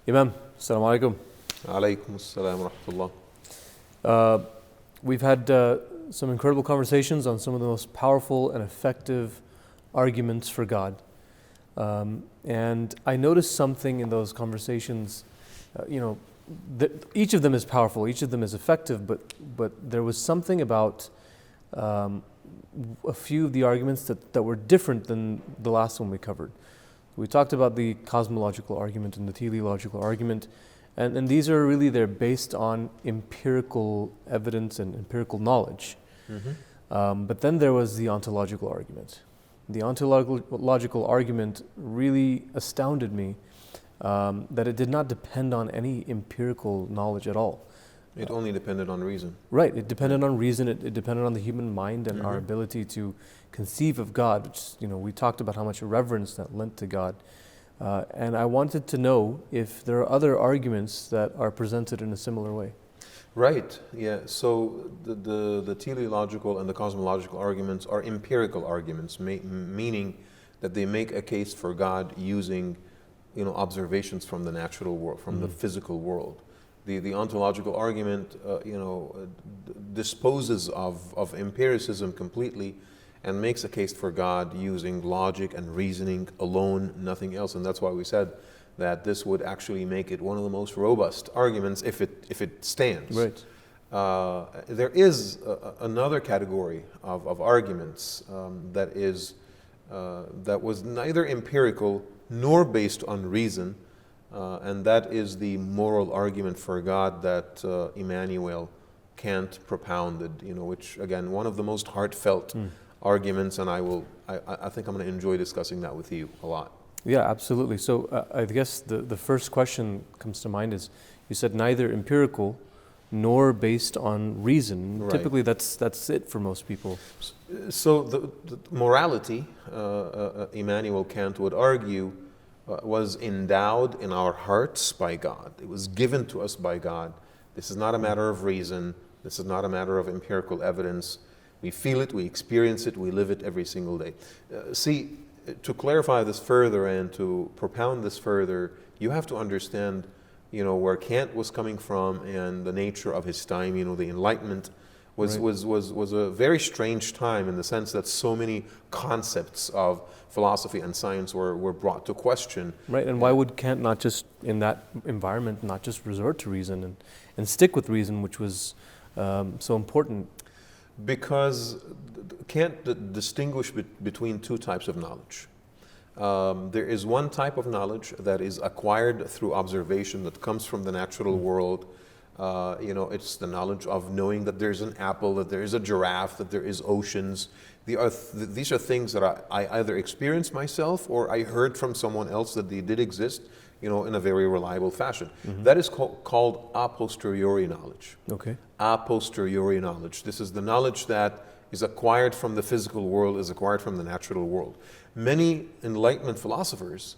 Imam, assalamu alaikum. Alaykum as-salam wa rahmatullah. We've had some incredible conversations on some of the most powerful and effective arguments for God. And I noticed something in those conversations, each of them is powerful, each of them is effective, but there was something about a few of the arguments that were different than the last one we covered. We talked about the cosmological argument and the teleological argument, and these are really, they're based on empirical evidence and empirical knowledge. Mm-hmm. But then there was the ontological argument. The ontological argument really astounded me, that it did not depend on any empirical knowledge at all. It only depended on reason. Right, it depended on reason, it depended on the human mind and our Mm-hmm. ability to conceive of God, which, we talked about how much reverence that lent to God. And I wanted to know if there are other arguments that are presented in a similar way. Right, yeah. So the teleological and the cosmological arguments are empirical arguments, meaning that they make a case for God using, observations from the natural world, from the physical world. The ontological argument, disposes of empiricism completely and makes a case for God using logic and reasoning alone, nothing else. And that's why we said that this would actually make it one of the most robust arguments if it stands. Right. There is another category of arguments that was neither empirical nor based on reason. And that is the moral argument for God that Immanuel Kant propounded, which again, one of the most heartfelt arguments, and I think I'm going to enjoy discussing that with you a lot. Yeah, absolutely. So I guess the first question comes to mind is, you said neither empirical nor based on reason. Right. Typically that's it for most people. So the morality, Immanuel Kant would argue, was endowed in our hearts by God. It was given to us by God. This is not a matter of reason. This is not a matter of empirical evidence. We feel it, we experience it, we live it every single day. See, to clarify this further and to propound this further, you have to understand, where Kant was coming from and the nature of his time. The Enlightenment was a very strange time in the sense that so many concepts of philosophy and science were brought to question. Right, and why would Kant not just, in that environment, not just resort to reason and stick with reason, which was so important? Because Kant distinguished between two types of knowledge. There is one type of knowledge that is acquired through observation that comes from the natural world. It's the knowledge of knowing that there's an apple, that there is a giraffe, that there is oceans. These are things that I either experienced myself or I heard from someone else that they did exist, in a very reliable fashion. Mm-hmm. That is called a posteriori knowledge. Okay. A posteriori knowledge. This is the knowledge that is acquired from the physical world, is acquired from the natural world. Many Enlightenment philosophers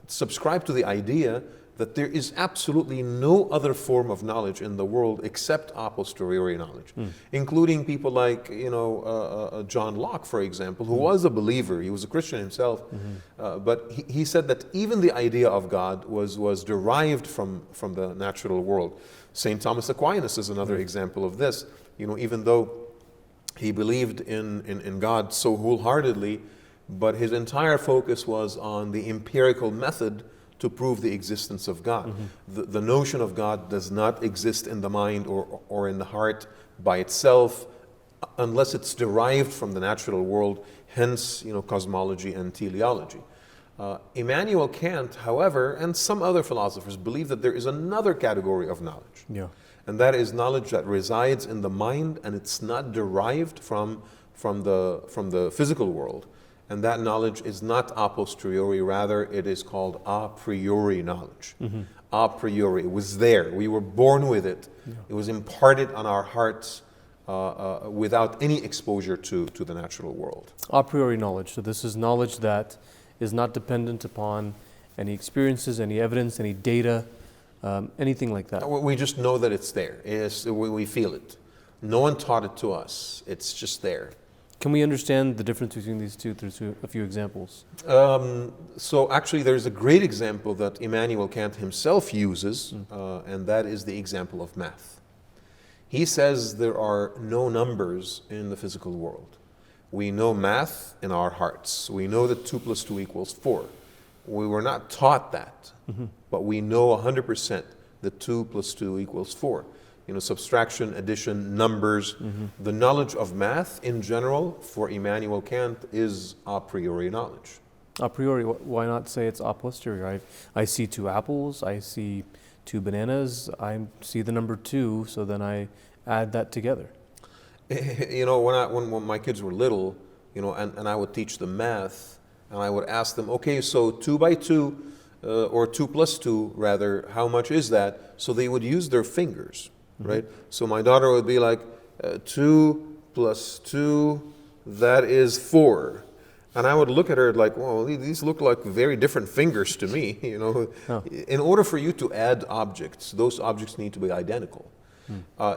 subscribe to the idea that there is absolutely no other form of knowledge in the world except a posteriori knowledge, including people like, John Locke, for example, who was a believer. He was a Christian himself, but he said that even the idea of God was derived from the natural world. St. Thomas Aquinas is another example of this. Even though he believed in God so wholeheartedly, but his entire focus was on the empirical method to prove the existence of God. The notion of God does not exist in the mind or in the heart by itself unless it's derived from the natural world, hence cosmology and teleology. Immanuel Kant, however, and some other philosophers believe that there is another category of knowledge. Yeah. And that is knowledge that resides in the mind and it's not derived from the physical world. And that knowledge is not a posteriori, rather it is called a priori knowledge. A priori, it was there. We were born with it. Yeah. It was imparted on our hearts without any exposure to the natural world. A priori knowledge. So this is knowledge that is not dependent upon any experiences, any evidence, any data, anything like that. We just know that it's there. We feel it. No one taught it to us. It's just there. Can we understand the difference between these two through a few examples? So actually there's a great example that Immanuel Kant himself uses, and that is the example of math. He says there are no numbers in the physical world. We know math in our hearts. We know that 2 + 2 = 4. We were not taught that, but we know 100% that 2 + 2 = 4. You know, subtraction, addition, numbers. The knowledge of math in general for Immanuel Kant is a priori knowledge. A priori, why not say it's a posteriori? I see 2 apples, I see 2 bananas, I see the number 2, so then I add that together. You know, when my kids were little, you know, and I would teach them math, and I would ask them, okay, so 2 by 2, or 2 + 2 rather, how much is that? So they would use their fingers, right? So my daughter would be like, 2 + 2, that is 4. And I would look at her like, well, these look like very different fingers to me, you know. Oh. In order for you to add objects, those objects need to be identical.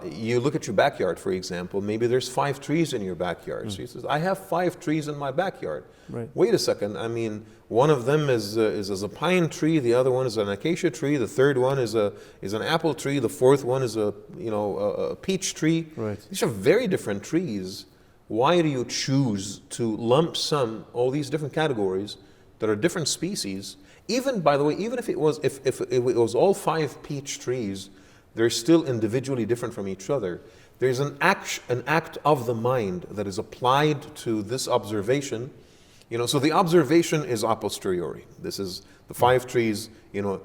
You look at your backyard, for example, maybe there's 5 trees in your backyard. So he says, I have 5 trees in my backyard. Right. Wait a second, I mean, one of them is a pine tree, the other one is an acacia tree, the third one is an apple tree, the fourth one is a peach tree. Right. These are very different trees. Why do you choose to lump sum all these different categories that are different species? Even, by the way, even if it was all 5 peach trees, they're still individually different from each other. There's an act of the mind that is applied to this observation. You know, so the observation is a posteriori. This is the 5 trees, you know,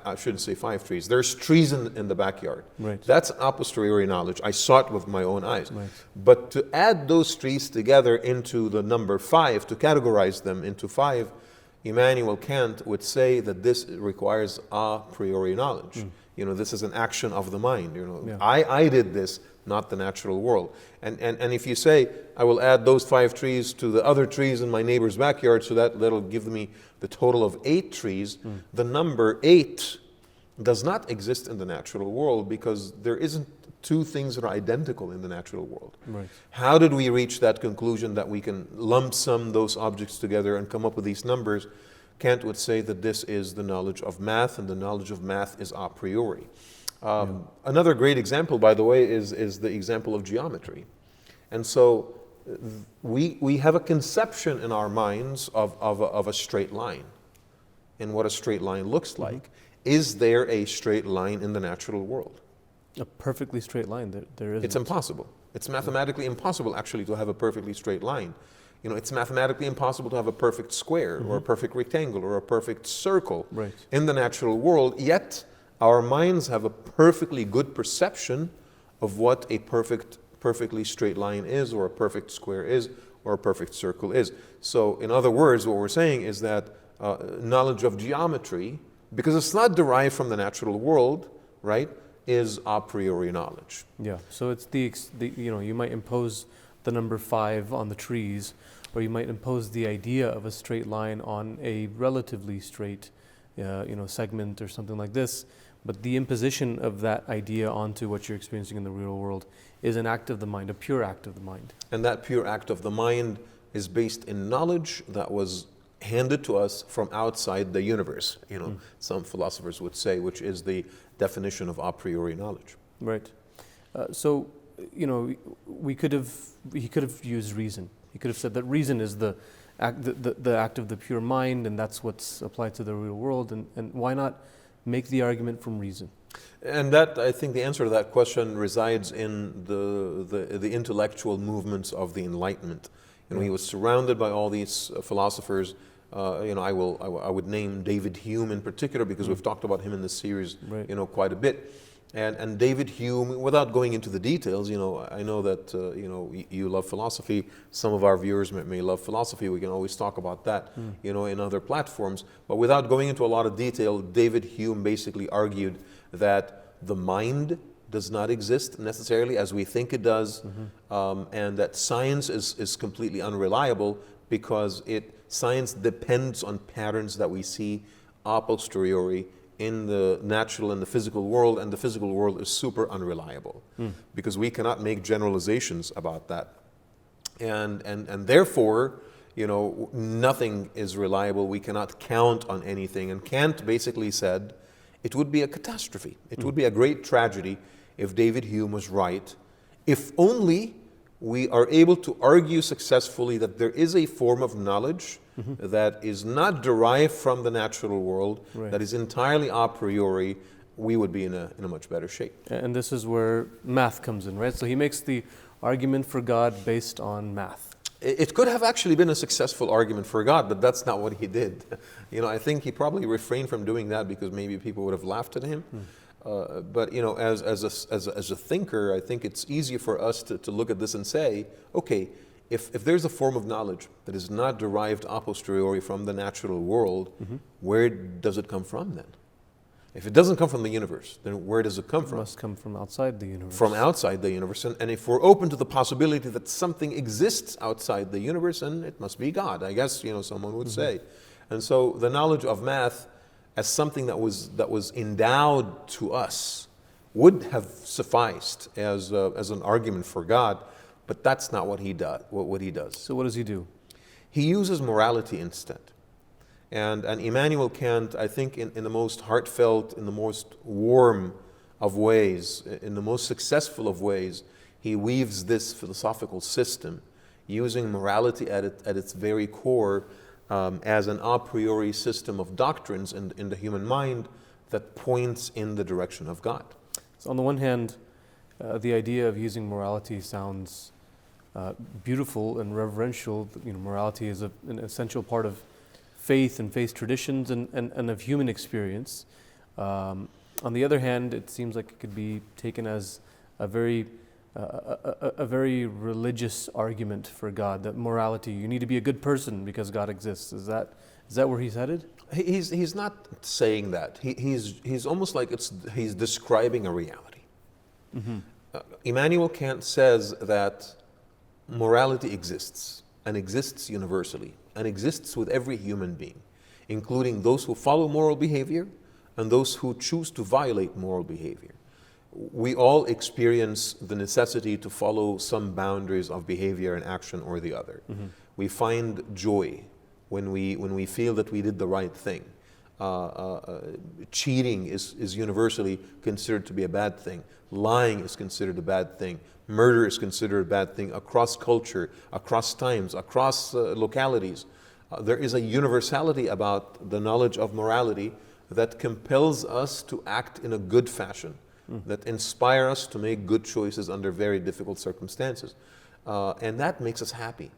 I shouldn't say 5 trees. There's trees in the backyard. Right. That's a posteriori knowledge. I saw it with my own eyes. Right. But to add those trees together into the number 5, to categorize them into 5, Immanuel Kant would say that this requires a priori knowledge. You know, this is an action of the mind. You know, Yeah. I did this, not the natural world. And if you say, I will add those 5 trees to the other trees in my neighbor's backyard, so that'll give me the total of 8 trees, the number 8 does not exist in the natural world because there isn't 2 things that are identical in the natural world. Right. How did we reach that conclusion that we can lump sum those objects together and come up with these numbers? Kant would say that this is the knowledge of math, and the knowledge of math is a priori. Another great example, by the way, is the example of geometry. And so we have a conception in our minds of a straight line and what a straight line looks like. Is there a straight line in the natural world? A perfectly straight line, there isn't. It's impossible. It's mathematically impossible, actually, to have a perfectly straight line. You know, it's mathematically impossible to have a perfect square or a perfect rectangle or a perfect circle Right. in the natural world, yet our minds have a perfectly good perception of what a perfectly straight line is, or a perfect square is, or a perfect circle is. So in other words, what we're saying is that knowledge of geometry, because it's not derived from the natural world, right, is a priori knowledge. Yeah, so it's the you know, you might impose the number 5 on the trees, or you might impose the idea of a straight line on a relatively straight segment or something like this, but the imposition of that idea onto what you're experiencing in the real world is an act of the mind, a pure act of the mind. And that pure act of the mind is based in knowledge that was handed to us from outside the universe, you know, some philosophers would say, which is the definition of a priori knowledge. Right. So, you know, he could have used reason. He could have said that reason is the act of the pure mind, and that's what's applied to the real world. And why not make the argument from reason? And that, I think, the answer to that question resides in the intellectual movements of the Enlightenment. You know, he was surrounded by all these philosophers. You know, I would name David Hume in particular, because we've talked about him in this series, Right. you know, quite a bit. And David Hume, without going into the details, you know, I know that you know, you love philosophy. Some of our viewers may love philosophy. We can always talk about that, you know, in other platforms. But without going into a lot of detail, David Hume basically argued that the mind does not exist necessarily as we think it does, and that science is completely unreliable because science depends on patterns that we see a posteriori in the natural and the physical world, and the physical world is super unreliable because we cannot make generalizations about that. And therefore, nothing is reliable. We cannot count on anything. And Kant basically said it would be a catastrophe. It would be a great tragedy if David Hume was right, if only we are able to argue successfully that there is a form of knowledge that is not derived from the natural world, that is entirely a priori. We would be in a much better shape. And this is where math comes in, right? So he makes the argument for God based on math. It could have actually been a successful argument for God, but that's not what he did. I think he probably refrained from doing that because maybe people would have laughed at him. But as a thinker, I think it's easier for us to look at this and say, okay, if there's a form of knowledge that is not derived a posteriori from the natural world, where does it come from then? If it doesn't come from the universe, then where does it come from? It must come from outside the universe. From outside the universe. And if we're open to the possibility that something exists outside the universe, then it must be God, I guess, someone would say. And so the knowledge of math as something that was endowed to us would have sufficed as an argument for God, but that's not what he does. What he does. So what does he do? He uses morality instead. And Immanuel Kant, I think in the most heartfelt, in the most warm of ways, in the most successful of ways, he weaves this philosophical system using morality at its very core as an a priori system of doctrines in the human mind that points in the direction of God. So on the one hand, the idea of using morality sounds beautiful and reverential. Morality is an essential part of faith and faith traditions and of human experience. On the other hand, it seems like it could be taken as a very religious argument for God, that morality, you need to be a good person because God exists. Is that where he's headed? He's not saying that. He's almost like he's describing a reality. Immanuel Kant says that morality exists, and exists universally, and exists with every human being, including those who follow moral behavior and those who choose to violate moral behavior. We all experience the necessity to follow some boundaries of behavior and action or the other. We find joy when we feel that we did the right thing. Cheating is universally considered to be a bad thing. Lying is considered a bad thing. Murder is considered a bad thing across culture, across times, across localities. There is a universality about the knowledge of morality that compels us to act in a good fashion, that inspire us to make good choices under very difficult circumstances. And that makes us happy.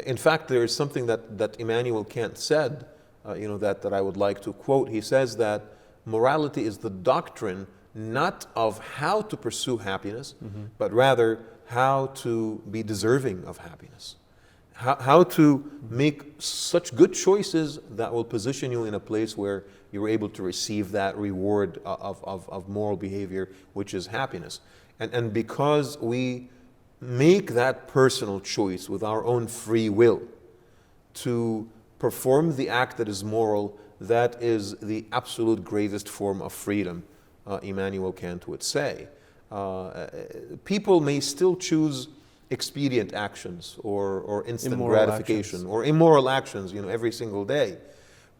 In fact, there is something that Immanuel Kant said, that I would like to quote. He says that morality is the doctrine not of how to pursue happiness, but rather how to be deserving of happiness. How to make such good choices that will position you in a place where you're able to receive that reward of moral behavior, which is happiness. And because we make that personal choice with our own free will to perform the act that is moral, that is the absolute greatest form of freedom, Immanuel Kant would say. People may still choose expedient actions or instant immoral gratification actions. or immoral actions, every single day.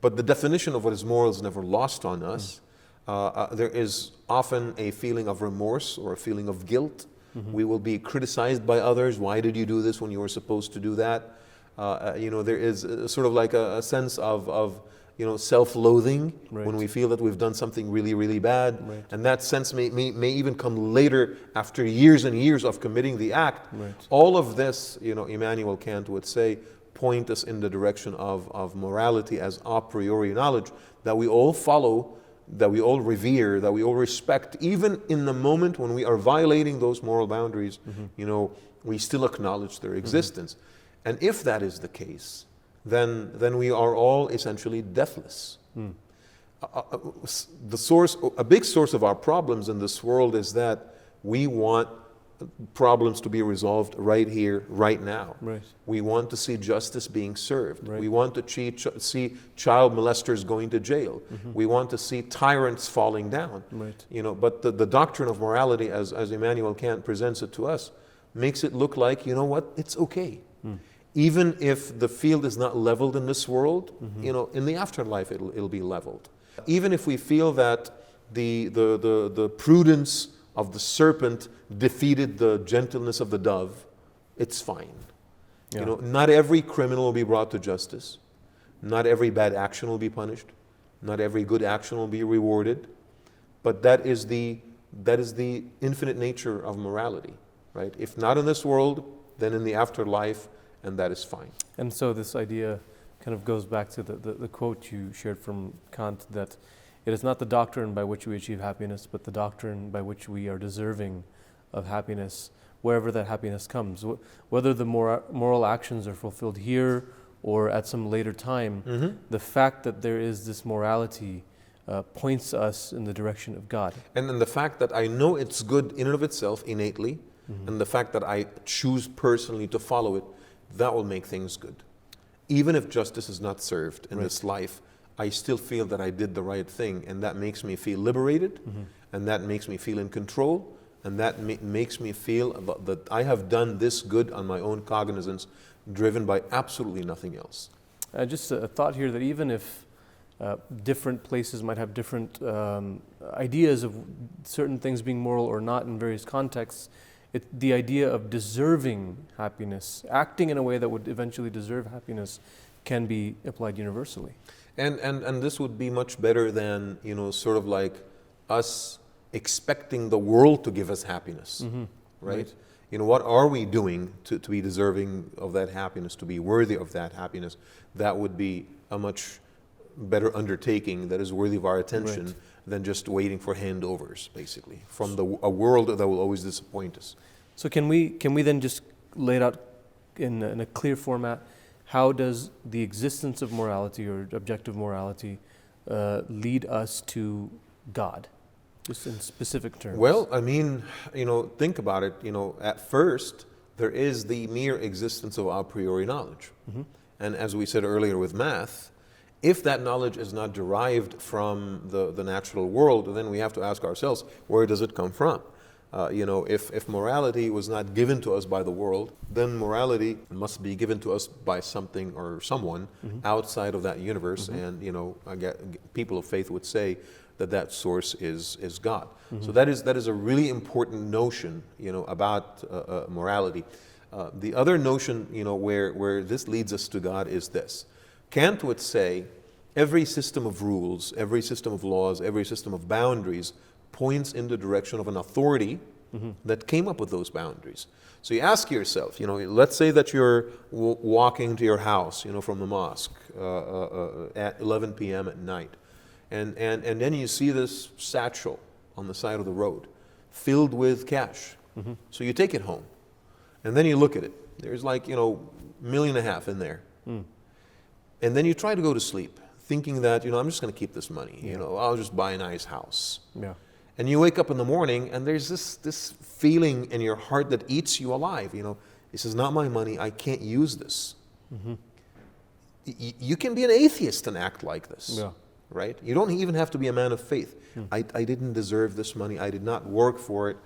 But the definition of what is moral is never lost on us. There is often a feeling of remorse or a feeling of guilt. We will be criticized by others. Why did you do this when you were supposed to do that? There is sort of like a sense of self-loathing when we feel that we've done something really, really bad. And that sense may even come later after years and years of committing the act. All of this, Immanuel Kant would say, point us in the direction of morality as a priori knowledge that we all follow, that we all revere, that we all respect, even in the moment when we are violating those moral boundaries. We still acknowledge their existence. And if that is the case, then we are all essentially deathless. A big source of our problems in this world is that we want problems to be resolved right here, right now. We want to see justice being served. We want to see child molesters going to jail. We want to see tyrants falling down. But the doctrine of morality, as Immanuel Kant presents it to us, makes it look like, you know what, it's okay. Even if the field is not leveled in this world, you know, in the afterlife it'll be leveled. Even if we feel that the prudence of the serpent defeated the gentleness of the dove, it's fine. Yeah. You know, not every criminal will be brought to justice. Not every bad action will be punished. Not every good action will be rewarded. But that is the infinite nature of morality, right? If not in this world, then in the afterlife, and that is fine. And so this idea kind of goes back to the quote you shared from Kant, that it is not the doctrine by which we achieve happiness, but the doctrine by which we are deserving of happiness, wherever that happiness comes. Whether the moral actions are fulfilled here or at some later time, the fact that there is this morality points us in the direction of God. And then the fact that I know it's good in and of itself, innately, and the fact that I choose personally to follow it, that will make things good. Even if justice is not served in this life, I still feel that I did the right thing, and that makes me feel liberated, and that makes me feel in control, and that makes me feel that I have done this good on my own cognizance, driven by absolutely nothing else. Just a thought here that even if different places might have different ideas of certain things being moral or not in various contexts, the idea of deserving happiness, acting in a way that would eventually deserve happiness, can be applied universally. And this would be much better than, you know, sort of like us expecting the world to give us happiness, right? You know, what are we doing to be deserving of that happiness, to be worthy of that happiness? That would be a much better undertaking that is worthy of our attention than just waiting for handovers, basically, from a world that will always disappoint us. So can we then just lay it out in a clear format? How does the existence of morality or objective morality lead us to God, just in specific terms? Well, I mean, you know, think about it. You know, at first, there is the mere existence of a priori knowledge. And as we said earlier with math, if that knowledge is not derived from the natural world, then we have to ask ourselves, where does it come from? You know, if morality was not given to us by the world, then morality must be given to us by something or someone outside of that universe. And, you know, people of faith would say that source is God. So that is a really important notion, you know, about morality. The other notion, you know, where this leads us to God is this. Kant would say every system of rules, every system of laws, every system of boundaries points in the direction of an authority that came up with those boundaries. So you ask yourself, you know, let's say that you're walking to your house, you know, from the mosque at 11 p.m. at night, and then you see this satchel on the side of the road filled with cash. So you take it home, and then you look at it. There's like, you know, $1.5 million in there. And then you try to go to sleep, thinking that, you know, I'm just going to keep this money. You know, I'll just buy a nice house. And you wake up in the morning, and there's this feeling in your heart that eats you alive. You know, this is not my money. I can't use this. You can be an atheist and act like this, right? You don't even have to be a man of faith. I didn't deserve this money. I did not work for it.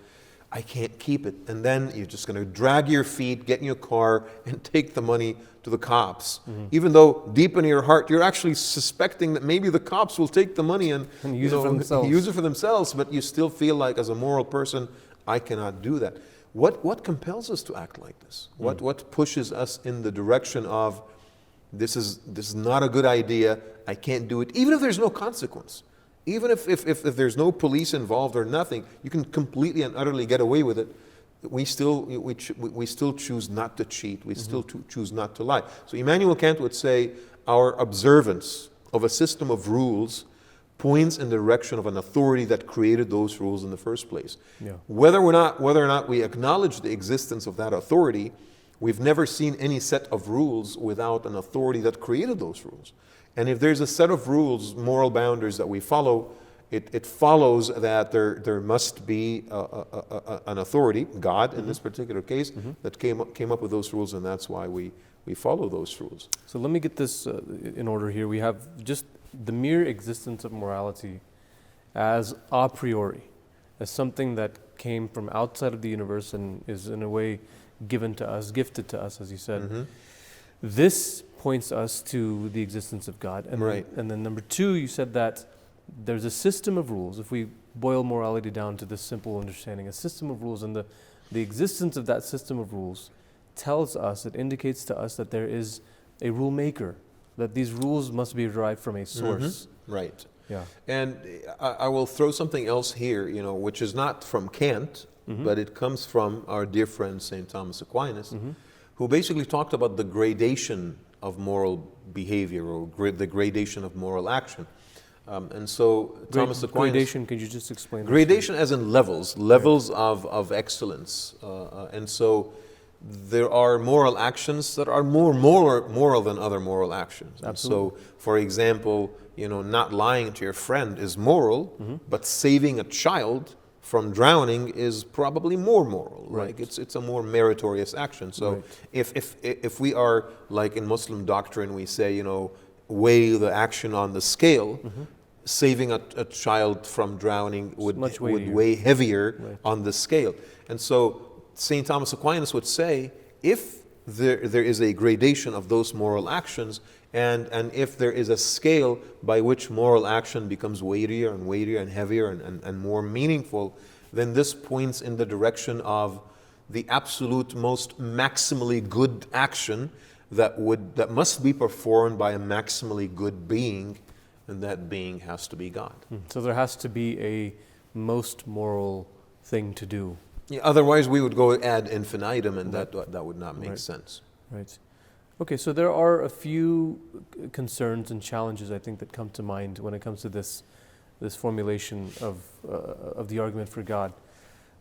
I can't keep it. And then you're just going to drag your feet, get in your car, and take the money to the cops. Even though deep in your heart, you're actually suspecting that maybe the cops will take the money and use it for themselves. But you still feel like, as a moral person, I cannot do that. What compels us to act like this? What pushes us in the direction of, this is not a good idea, I can't do it, even if there's no consequence? Even if there's no police involved or nothing, you can completely and utterly get away with it. We still choose not to cheat. We still choose not to lie. So Immanuel Kant would say our observance of a system of rules points in the direction of an authority that created those rules in the first place. Whether or not we acknowledge the existence of that authority, we've never seen any set of rules without an authority that created those rules. And if there's a set of rules, moral boundaries that we follow, it follows that there must be an authority, God in this particular case, that came up with those rules, and that's why we follow those rules. So let me get this in order here. We have just the mere existence of morality as a priori, as something that came from outside of the universe and is in a way given to us, gifted to us, as you said. Mhm. This points us to the existence of God. And Right. and then number two, you said that there's a system of rules. If we boil morality down to this simple understanding, a system of rules, and the existence of that system of rules tells us, it indicates to us that there is a rule maker, that these rules must be derived from a source. Right. Yeah. And I will throw something else here, which is not from Kant, but it comes from our dear friend St. Thomas Aquinas, who basically talked about the gradation of moral behavior, or the gradation of moral action. And so Thomas Aquinas... Gradation, could you just explain? Gradation as in levels of excellence. And so there are moral actions that are more moral than other moral actions. And so, for example, not lying to your friend is moral, but saving a child from drowning is probably more moral. Right. Like it's a more meritorious action. So if we are, like in Muslim doctrine, we say, weigh the action on the scale, saving a child from drowning would weigh heavier on the scale. And so St. Thomas Aquinas would say, if there is a gradation of those moral actions, and if there is a scale by which moral action becomes weightier and heavier and more meaningful, then this points in the direction of the absolute most maximally good action that must be performed by a maximally good being, and that being has to be God. So there has to be a most moral thing to do. Yeah, otherwise we would go ad infinitum, and that would not make sense. Right. Okay, so there are a few concerns and challenges, I think, that come to mind when it comes to this formulation of the argument for God.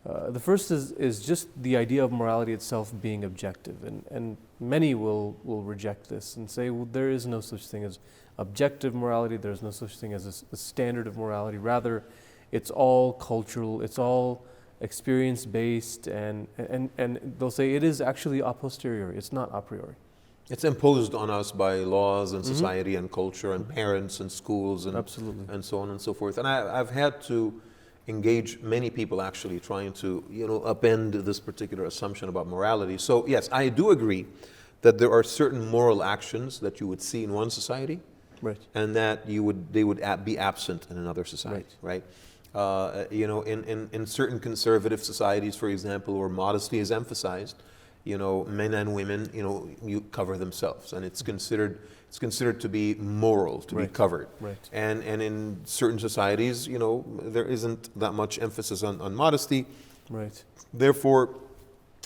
The first is just the idea of morality itself being objective, and many will reject this and say, well, there is no such thing as objective morality. There's no such thing as a standard of morality. Rather, it's all cultural. It's all experience-based, and they'll say it is actually a posteriori. It's not a priori. It's imposed on us by laws and society and culture and parents and schools and and so on and so forth. And I've had to engage many people actually trying to upend this particular assumption about morality. So yes, I do agree that there are certain moral actions that you would see in one society, and that they would be absent in another society, right? In certain conservative societies, for example, where modesty is emphasized, men and women, you cover themselves, and it's considered to be moral to be covered. And in certain societies, there isn't that much emphasis on modesty. Therefore,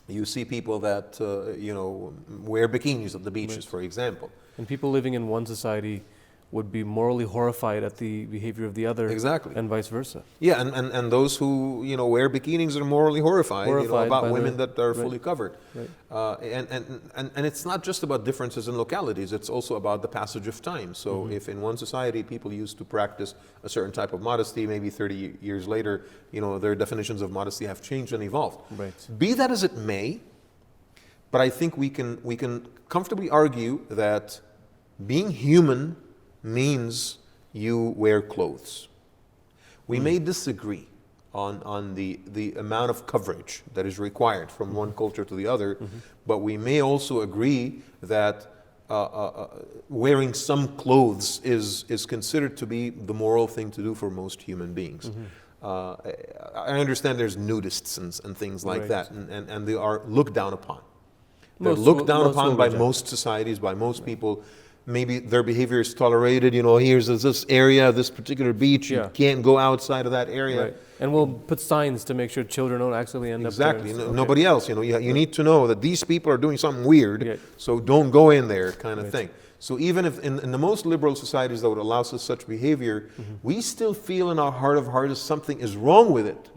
you see people that wear bikinis at the beaches, for example. And people living in one society would be morally horrified at the behavior of the other, and vice versa. Yeah, and those who wear bikinis are morally horrified about women that are fully covered. And it's not just about differences in localities; it's also about the passage of time. So if in one society people used to practice a certain type of modesty, maybe 30 years later, their definitions of modesty have changed and evolved. Be that as it may, but I think we can comfortably argue that being human means you wear clothes. We may disagree on the amount of coverage that is required from one culture to the other, but we may also agree that wearing some clothes is considered to be the moral thing to do for most human beings. I understand there's nudists and things like that, and they are looked down upon. They're looked down upon by most societies, by most people. Maybe their behavior is tolerated. Here's this area, this particular beach. You can't go outside of that area. And we'll put signs to make sure children don't actually end up there. Exactly. Nobody else. You need to know that these people are doing something weird, so don't go in there, kind of thing. So even if in the most liberal societies that would allow such behavior, we still feel in our heart of hearts something is wrong with it.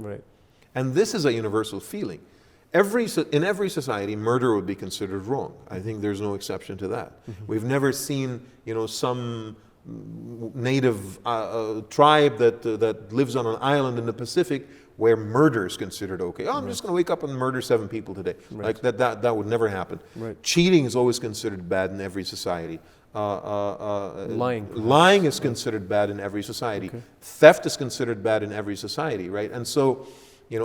And this is a universal feeling. In every society, murder would be considered wrong. I think there's no exception to that. We've never seen, some native tribe that lives on an island in the Pacific where murder is considered okay. I'm just going to wake up and murder 7 people today. Like that would never happen. Cheating is always considered bad in every society. Lying is considered bad in every society. Theft is considered bad in every society, right? And so,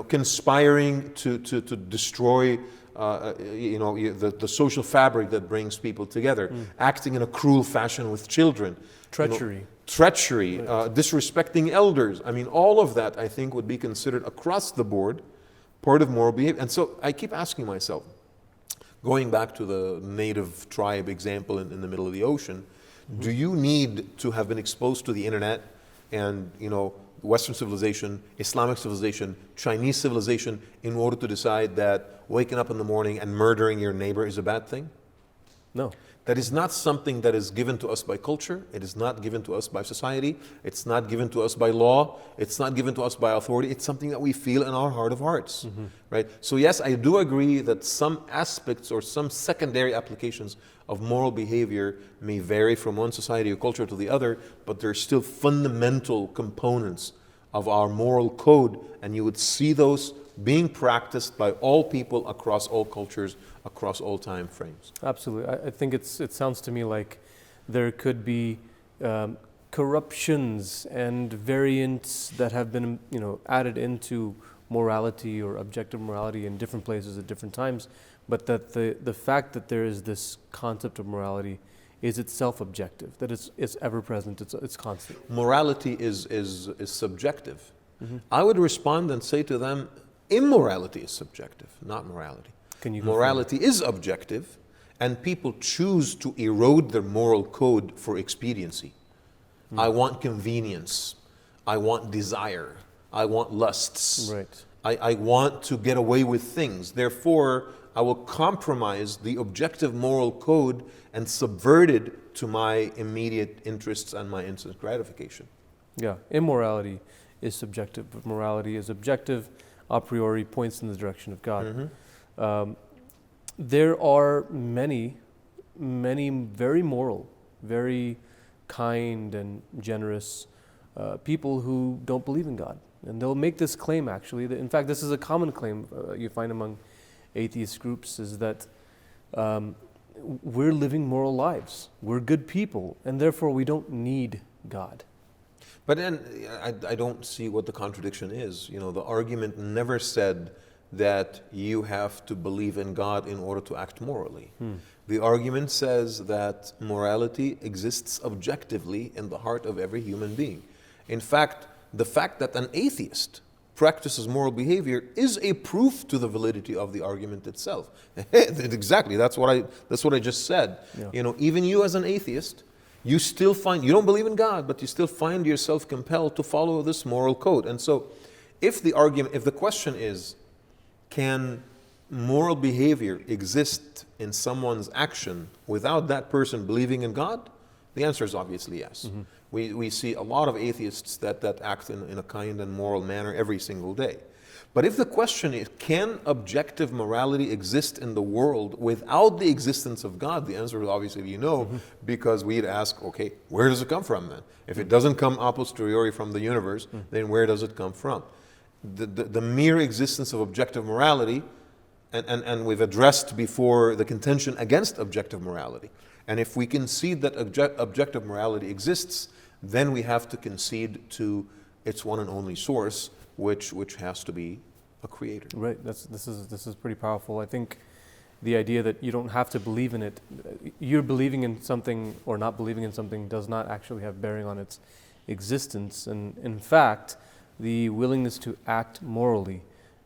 conspiring to destroy the social fabric that brings people together, acting in a cruel fashion with children. Treachery. Treachery, disrespecting elders. I mean, all of that, I think, would be considered across the board part of moral behavior. And so I keep asking myself, going back to the native tribe example in the middle of the ocean, do you need to have been exposed to the internet and, Western civilization, Islamic civilization, Chinese civilization in order to decide that waking up in the morning and murdering your neighbor is a bad thing? No. That is not something that is given to us by culture. It is not given to us by society. It's not given to us by law. It's not given to us by authority. It's something that we feel in our heart of hearts, right? So yes, I do agree that some aspects or some secondary applications of moral behavior may vary from one society or culture to the other, but they're still fundamental components of our moral code, and you would see those being practiced by all people across all cultures, across all time frames. Absolutely. I think it sounds to me like there could be corruptions and variants that have been added into morality or objective morality in different places at different times, but that the fact that there is this concept of morality is itself objective, that it's ever present, it's constant. Morality is subjective. I would respond and say to them, immorality is subjective, not morality. Morality is objective, and people choose to erode their moral code for expediency. I want convenience. I want desire. I want lusts. Right. I want to get away with things. Therefore, I will compromise the objective moral code and subvert it to my immediate interests and my instant gratification. Yeah, immorality is subjective, but morality is objective, a priori points in the direction of God. There are many very moral, very kind and generous people who don't believe in God. And they'll make this claim, actually. In fact, this is a common claim you find among atheist groups, is that we're living moral lives. We're good people, and therefore we don't need God. But then I don't see what the contradiction is. The argument never said that you have to believe in God in order to act morally. The argument says that morality exists objectively in the heart of every human being. In fact, the fact that an atheist practices moral behavior is a proof to the validity of the argument itself. Exactly, that's what I just said. Yeah. Even you as an atheist, you don't believe in God, but you still find yourself compelled to follow this moral code. And so if the question is, can moral behavior exist in someone's action without that person believing in God? The answer is obviously yes. We see a lot of atheists that act in a kind and moral manner every single day. But if the question is, can objective morality exist in the world without the existence of God? The answer is obviously because we'd ask, okay, where does it come from then? If it doesn't come a posteriori from the universe, then where does it come from? The mere existence of objective morality, and we've addressed before the contention against objective morality. And if we concede that objective morality exists, then we have to concede to its one and only source, which has to be a creator. Right. This is pretty powerful. I think the idea that you don't have to believe in it, you're believing in something or not believing in something does not actually have bearing on its existence. And in fact, the willingness to act morally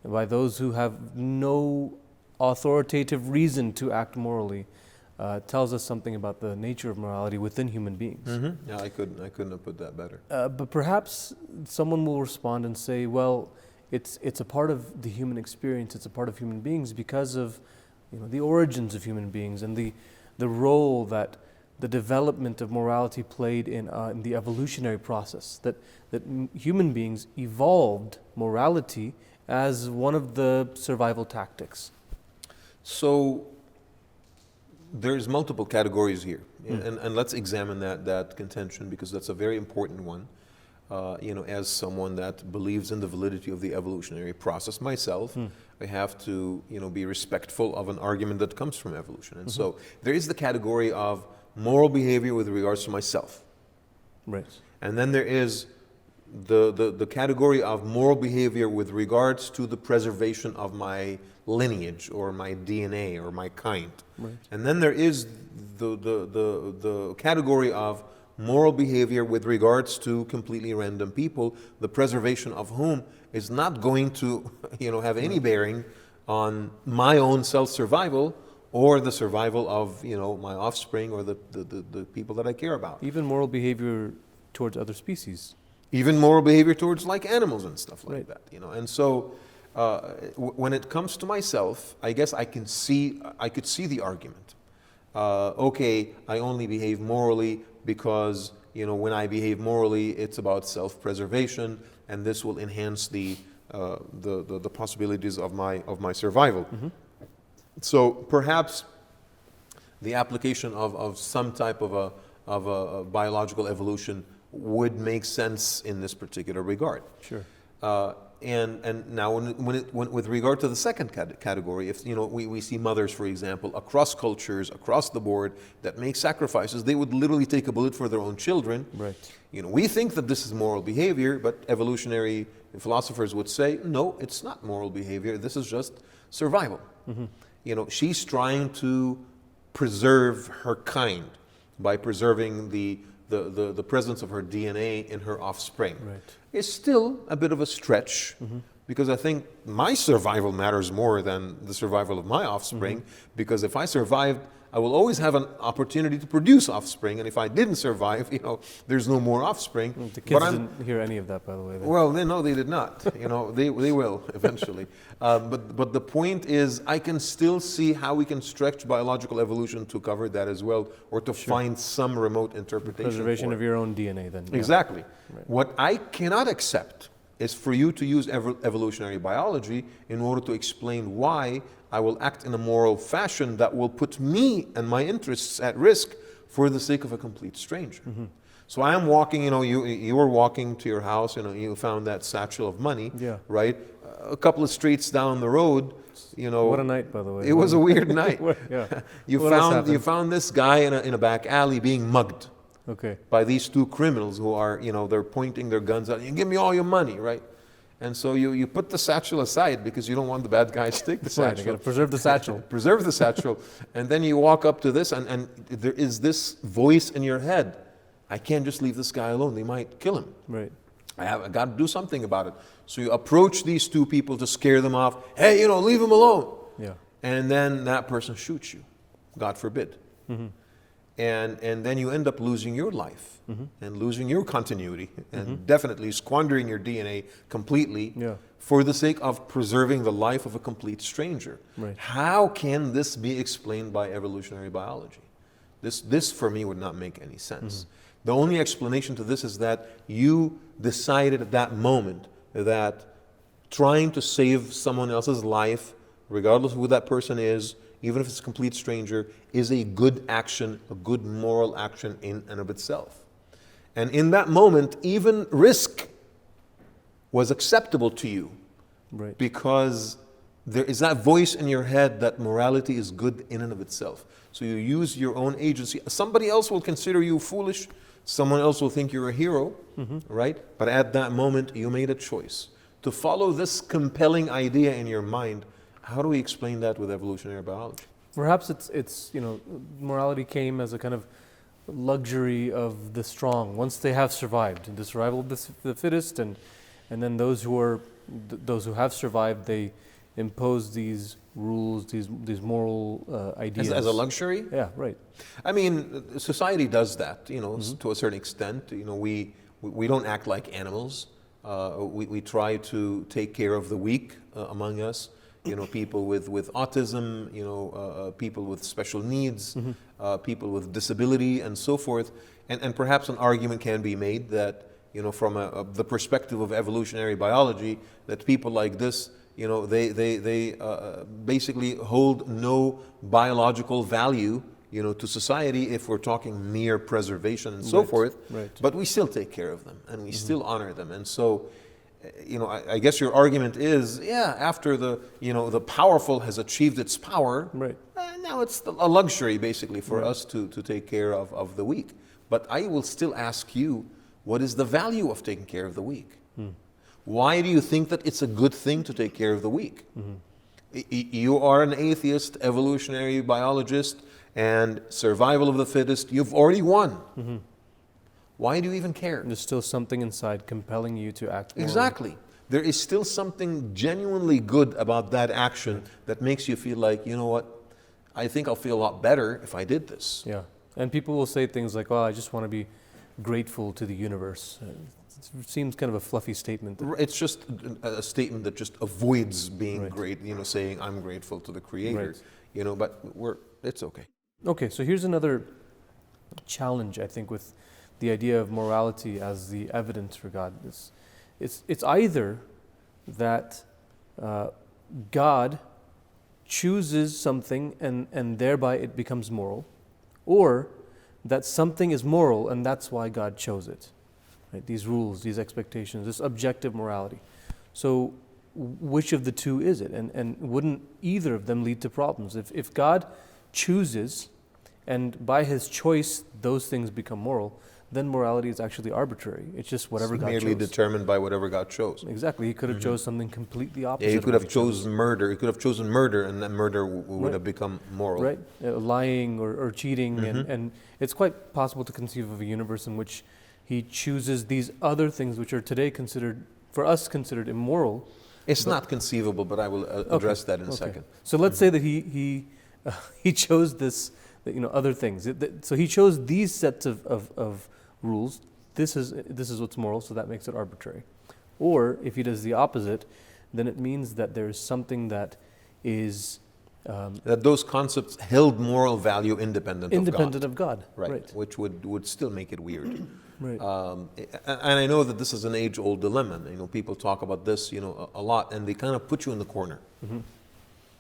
by those who have no authoritative reason to act morally tells us something about the nature of morality within human beings. Yeah, I couldn't have put that better. But perhaps someone will respond and say, well, it's a part of the human experience, it's a part of human beings because of the origins of human beings and the role that the development of morality played in the evolutionary process, that human beings evolved morality as one of the survival tactics. So there's multiple categories here, and let's examine that contention, because that's a very important one. As someone that believes in the validity of the evolutionary process myself, I have to be respectful of an argument that comes from evolution. And so there is the category of moral behavior with regards to myself. Right. And then there is the category of moral behavior with regards to the preservation of my lineage or my DNA or my kind. Right. And then there is the category of moral behavior with regards to completely random people, the preservation of whom is not going to have any bearing on my own self-survival or the survival of my offspring or the people that I care about. Even moral behavior towards other species. Even moral behavior towards like animals and stuff like Right. that. And so when it comes to myself, I guess I could see the argument. Okay, I only behave morally because when I behave morally, it's about self-preservation, and this will enhance the possibilities of my survival. Mm-hmm. So perhaps the application of some type of a biological evolution would make sense in this particular regard. Sure. And now when with regard to the second category, if we see mothers, for example, across cultures, across the board, that make sacrifices, they would literally take a bullet for their own children. Right. We think that this is moral behavior, but evolutionary philosophers would say, no, it's not moral behavior. This is just survival. Mm-hmm. She's trying to preserve her kind by preserving the presence of her DNA in her offspring. Right. It's still a bit of a stretch, because I think my survival matters more than the survival of my offspring, because if I survived, I will always have an opportunity to produce offspring, and if I didn't survive, there's no more offspring. The kids didn't hear any of that, by the way. Well, they did not. They will eventually. But the point is, I can still see how we can stretch biological evolution to cover that as well, or to find some remote interpretation. Preservation of your own DNA, then. Yeah. Exactly. Right. What I cannot accept is for you to use evolutionary biology in order to explain why I will act in a moral fashion that will put me and my interests at risk for the sake of a complete stranger. So I am walking, you were walking to your house, you found that satchel of money, Yeah. right? A couple of streets down the road, What a night, by the way. it was a weird night. Yeah. You What else happened? found this guy in a back alley being mugged Okay. by these two criminals who are, they're pointing their guns at you. Give me all your money, right? And so you put the satchel aside because you don't want the bad guys to take the That's right. satchel. You got to preserve the satchel. Preserve the satchel. And then you walk up to this, and there is this voice in your head. I can't just leave this guy alone. They might kill him. Right. I got to do something about it. So you approach these two people to scare them off. Hey, leave him alone. Yeah. And then that person shoots you. God forbid. And then you end up losing your life and losing your continuity and definitely squandering your DNA completely for the sake of preserving the life of a complete stranger. Right. How can this be explained by evolutionary biology? This for me would not make any sense. The only explanation to this is that you decided at that moment that trying to save someone else's life, regardless of who that person is, even if it's a complete stranger, is a good action, a good moral action in and of itself. And in that moment, even risk was acceptable to you. Right. Because there is that voice in your head that morality is good in and of itself. So you use your own agency. Somebody else will consider you foolish. Someone else will think you're a hero, right? But at that moment, you made a choice to follow this compelling idea in your mind. How do we explain that with evolutionary biology? Perhaps it's morality came as a kind of luxury of the strong. Once they have survived, the survival of the fittest, and then those who have survived, they impose these rules, these moral ideas As a luxury? Yeah, right. I mean, society does that, to a certain extent. We don't act like animals. We try to take care of the weak among us. People with autism, people with special needs, people with disability, and so forth. And perhaps an argument can be made that, from the perspective of evolutionary biology, that people like this, they basically hold no biological value, to society if we're talking mere preservation and so forth. Right. But we still take care of them and we still honor them. And so, I guess your argument is, after the powerful has achieved its power, Right. Now it's a luxury basically for us to take care of the weak. But I will still ask you, What is the value of taking care of the weak? Why do you think that it's a good thing to take care of the weak? You are an atheist, evolutionary biologist, and survival of the fittest. You've already won. Why do you even care? There's still something inside compelling you to act morally. Exactly. There is still something genuinely good about that action that makes you feel like, you know what, I think I'll feel a lot better if I did this. Yeah. And people will say things like, oh, I just want to be grateful to the universe. It seems kind of a fluffy statement. It's just a statement that just avoids being Right. great, saying I'm grateful to the Creator, Right. But it's okay. Okay, so here's another challenge, I think, with the idea of morality as the evidence for God. It's either that God chooses something and thereby it becomes moral, or that something is moral and that's why God chose it. Right? These rules, these expectations, this objective morality. So which of the two is it? And wouldn't either of them lead to problems? If God chooses and by His choice those things become moral, then morality is actually arbitrary. It's just whatever God chose. Merely determined by whatever God chose. Exactly. He could have chose something completely opposite. Yeah, he could of have what he chose. chosen murder. He could have chosen murder, and that murder would Right. have become moral. Right. Lying or cheating. And it's quite possible to conceive of a universe in which He chooses these other things which are today considered immoral. It's not conceivable, but I will address that in a second. So let's say that he chose this, other things. So He chose these sets of rules. This is what's moral, so that makes it arbitrary. Or if He does the opposite, then it means that there is something that is that those concepts held moral value independent of God. Right. Which would still make it weird. Right. And I know that this is an age-old dilemma. People talk about this, a lot, and they kind of put you in the corner.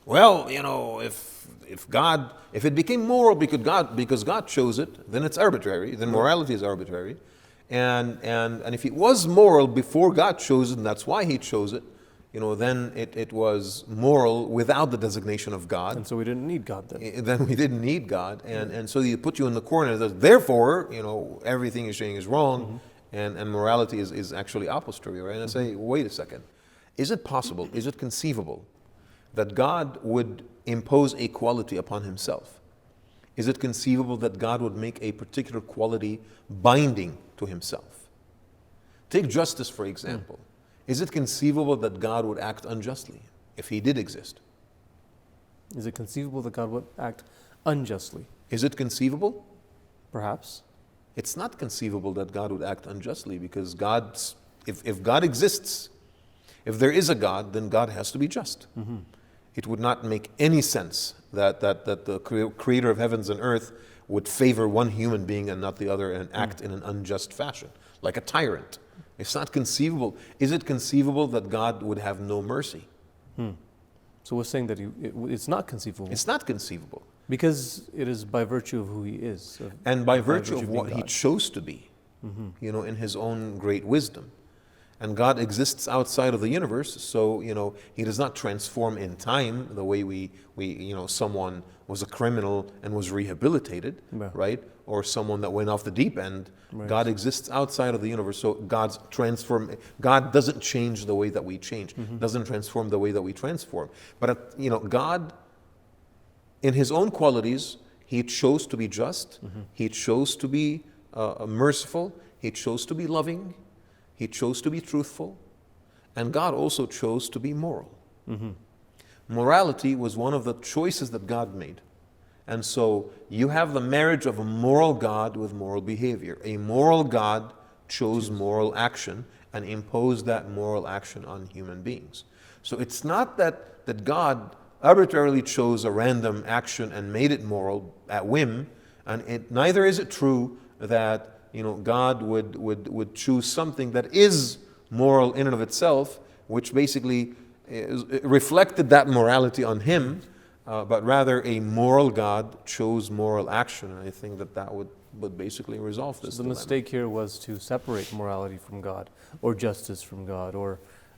Well, if it became moral because God chose it, then it's arbitrary. Then morality is arbitrary. And if it was moral before God chose it, and that's why He chose it, then it was moral without the designation of God. And so we didn't need God then. Then we didn't need God. And so He put you in the corner. Therefore, everything you're saying is wrong, and morality is actually apostolic, right? And I say, wait a second. Is it possible, is it conceivable that God would impose a quality upon Himself? Is it conceivable that God would make a particular quality binding to Himself? Take justice, for example. Is it conceivable that God would act unjustly if He did exist? Is it conceivable that God would act unjustly? Is it conceivable? Perhaps. It's not conceivable that God would act unjustly because if God exists, if there is a God, then God has to be just. It would not make any sense that the Creator of heavens and earth would favor one human being and not the other and act in an unjust fashion, like a tyrant. It's not conceivable. Is it conceivable that God would have no mercy? So we're saying that it's not conceivable. It's not conceivable. Because it is by virtue of who He is. And by virtue of being what He God. chose to be, in His own great wisdom. And God exists outside of the universe, so He does not transform in time the way we someone was a criminal and was rehabilitated, Yeah. right? Or someone that went off the deep end. Right. God exists outside of the universe, so God doesn't change the way that we change, doesn't transform the way that we transform. But God, in His own qualities, He chose to be just. He chose to be merciful. He chose to be loving. He chose to be truthful, and God also chose to be moral. Morality was one of the choices that God made. And so you have the marriage of a moral God with moral behavior. A moral God chose moral action and imposed that moral action on human beings. So it's not that God arbitrarily chose a random action and made it moral at whim, and neither is it true that God would choose something that is moral in and of itself, which basically reflected that morality on Him, but rather a moral God chose moral action. And I think that would basically resolve this. So the mistake here was to separate morality from God, or justice from God, or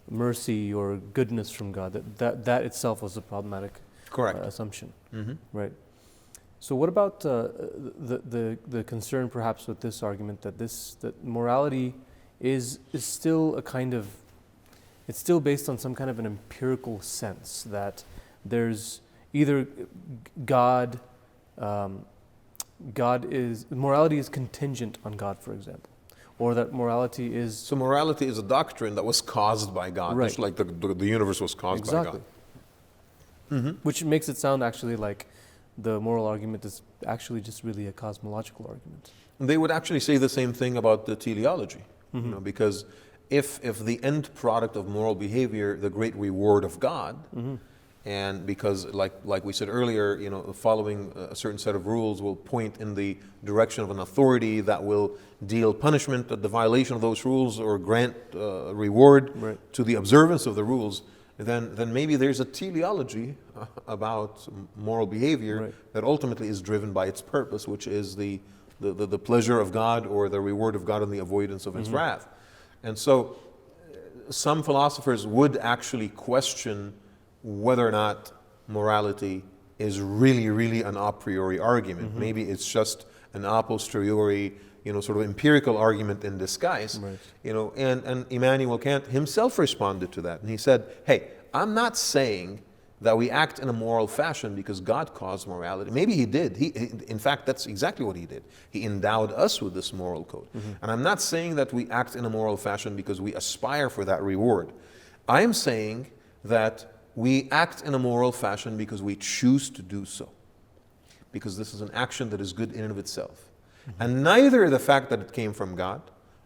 mercy or goodness from God. That itself was a problematic Correct. assumption. Right. So what about the concern perhaps with this argument that morality is still a kind of, it's still based on some kind of an empirical sense, that there's either God morality is contingent on God, for example, or that morality is... So morality is a doctrine that was caused by God, Right. just like the universe was caused by God. Exactly. Which makes it sound actually like the moral argument is actually just really a cosmological argument. They would actually say the same thing about the teleology, because if the end product of moral behavior, the great reward of God, and because like we said earlier, following a certain set of rules will point in the direction of an authority that will deal punishment at the violation of those rules or grant reward to the observance of the rules, then maybe there's a teleology about moral behavior that ultimately is driven by its purpose, which is the pleasure of God or the reward of God and the avoidance of its wrath. And so some philosophers would actually question whether or not morality is really an a priori argument. Maybe it's just an a posteriori, sort of empirical argument in disguise. And Immanuel Kant himself responded to that, and he said, hey, I'm not saying that we act in a moral fashion because God caused morality. Maybe he did. In fact, that's exactly what he did. He endowed us with this moral code. And I'm not saying that we act in a moral fashion because we aspire for that reward. I am saying that we act in a moral fashion because we choose to do so. Because this is an action that is good in and of itself. And neither the fact that it came from God,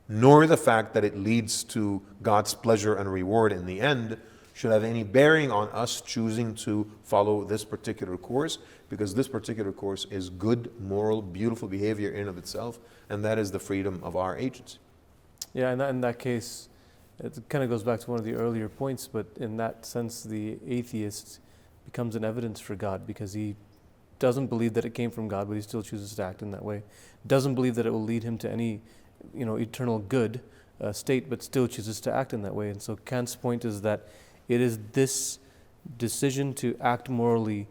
nor the fact that it leads to God's pleasure and reward in the end should have any bearing on us choosing to follow this particular course, because this particular course is good, moral, beautiful behavior in and of itself, and that is the freedom of our agency. Yeah, in that case, it kind of goes back to one of the earlier points, but in that sense, the atheist becomes an evidence for God, because he doesn't believe that it came from God, but he still chooses to act in that way. Doesn't believe that it will lead him to any, eternal good state, but still chooses to act in that way. And so Kant's point is that it is this decision to act morally,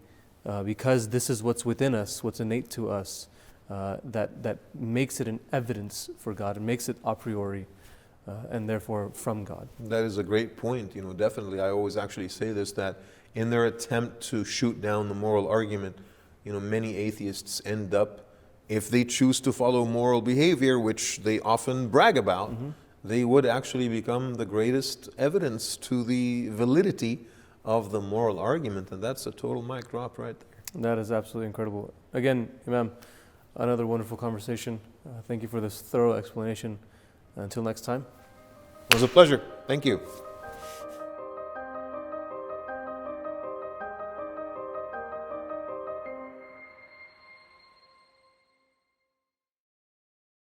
because this is what's within us, what's innate to us, that makes it an evidence for God, and makes it a priori, and therefore from God. That is a great point. Definitely, I always actually say this, that in their attempt to shoot down the moral argument, many atheists end up, if they choose to follow moral behavior, which they often brag about, they would actually become the greatest evidence to the validity of the moral argument. And that's a total mic drop right there. That is absolutely incredible. Again, Imam, another wonderful conversation. Thank you for this thorough explanation. Until next time. It was a pleasure. Thank you.